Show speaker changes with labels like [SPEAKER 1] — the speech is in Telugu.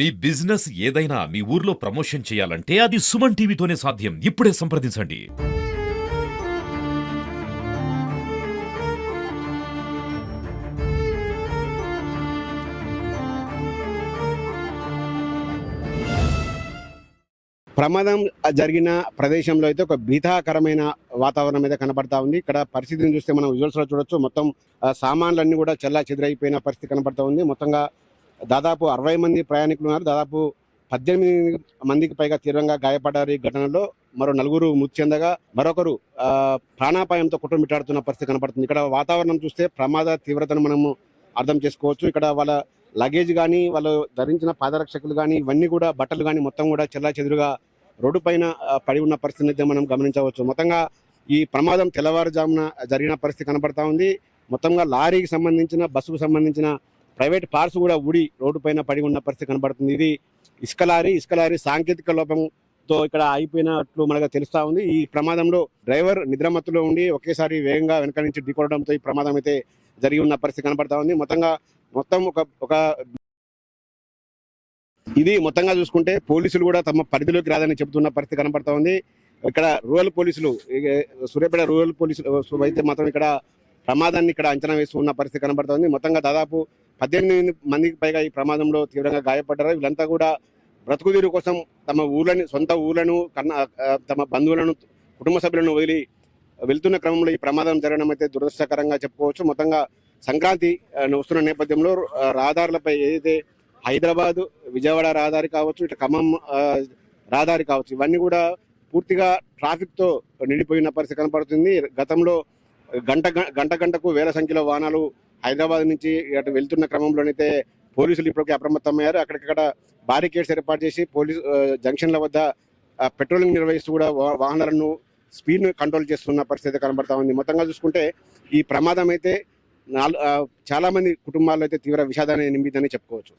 [SPEAKER 1] మీ బిజినెస్ ఏదైనా మీ ఊర్లో ప్రమోషన్ చేయాలంటే అది సుమన్ టీవీతోనే సాధ్యం. ఇప్పుడే సంప్రదించండి.
[SPEAKER 2] ప్రమాదం జరిగిన ప్రదేశంలో అయితే ఒక భీతాకరమైన వాతావరణం అయితే కనబడతా ఉంది. ఇక్కడ పరిస్థితిని చూస్తే మనం విజువల్స్లో చూడొచ్చు. మొత్తం సామాన్లన్నీ కూడా చెల్లాచెదురైపోయిన పరిస్థితి కనబడతా ఉంది. మొత్తంగా దాదాపు 60 మంది ప్రయాణికులు ఉన్నారు. దాదాపు 18 మందికి పైగా తీవ్రంగా గాయపడ్డారు. ఈ ఘటనలో మరో 4 మృతి చెందగా మరొకరు ప్రాణాపాయంతో కొట్టుమిట్టాడుతున్న పరిస్థితి కనబడుతుంది. ఇక్కడ వాతావరణం చూస్తే ప్రమాద తీవ్రతను మనము అర్థం చేసుకోవచ్చు. ఇక్కడ వాళ్ళ లగేజ్ కానీ వాళ్ళు ధరించిన పాదరక్షకులు కానీ ఇవన్నీ కూడా బట్టలు కానీ మొత్తం కూడా చెల్లాచెదురుగా రోడ్డు పైన పడి ఉన్న పరిస్థితిని అయితే మనం గమనించవచ్చు. మొత్తంగా ఈ ప్రమాదం తెల్లవారుజామున జరిగిన పరిస్థితి కనబడతా ఉంది. మొత్తంగా లారీకి సంబంధించిన బస్సుకు సంబంధించిన ప్రైవేట్ కార్స్ కూడా ఊడి రోడ్డు పైన పడి ఉన్న పరిస్థితి కనబడుతుంది. ఇది ఇసుక లారీ సాంకేతిక లోపంతో ఇక్కడ అయిపోయినట్లు మనకు తెలుస్తా ఉంది. ఈ ప్రమాదంలో డ్రైవర్ నిద్రమత్తులో ఉండి ఒకేసారి వేగంగా వెనక నుంచి ఢీకొనడంతో ఈ ప్రమాదం అయితే జరిగి ఉన్న పరిస్థితి కనబడతా ఉంది. మొత్తం మొత్తంగా చూసుకుంటే పోలీసులు కూడా తమ పరిధిలోకి రాదని చెబుతున్న పరిస్థితి కనబడతా ఉంది. ఇక్కడ రూరల్ పోలీసులు, సూర్యాపేట రూరల్ పోలీసులు అయితే మాత్రం ఇక్కడ ప్రమాదాన్ని ఇక్కడ అంచనా వేస్తున్న పరిస్థితి కనబడతా ఉంది. మొత్తంగా దాదాపు 18 మందికి పైగా ఈ ప్రమాదంలో తీవ్రంగా గాయపడ్డారు. వీళ్ళంతా కూడా బ్రతుకుదీరు కోసం తమ సొంత ఊర్లను తమ బంధువులను, కుటుంబ సభ్యులను వదిలి వెళ్తున్న క్రమంలో ఈ ప్రమాదం జరగడం అయితే దురదృష్టకరంగా చెప్పుకోవచ్చు. మొత్తంగా సంక్రాంతి వస్తున్న నేపథ్యంలో రహదారులపై ఏదైతే హైదరాబాద్ విజయవాడ రహదారి కావచ్చు, ఇటు ఖమ్మం రహదారి కావచ్చు, ఇవన్నీ కూడా పూర్తిగా ట్రాఫిక్తో నిండిపోయిన పరిస్థితి కనపడుతుంది. గతంలో గంటకు వేల సంఖ్యలో వాహనాలు హైదరాబాద్ నుంచి అటు వెళ్తున్న క్రమంలోనైతే పోలీసులు ఇప్పటికే అప్రమత్తమయ్యారు. అక్కడికక్కడ బారికేడ్స్ ఏర్పాటు చేసి పోలీసు జంక్షన్ల వద్ద పెట్రోలింగ్ నిర్వహిస్తూ కూడా వాహనాలను స్పీడ్ను కంట్రోల్ చేస్తున్న పరిస్థితి కనబడతా ఉంది. మొత్తంగా చూసుకుంటే ఈ ప్రమాదం అయితే చాలా మంది కుటుంబాల్లో అయితే తీవ్ర విషాదాన్ని నింపిందని చెప్పుకోవచ్చు.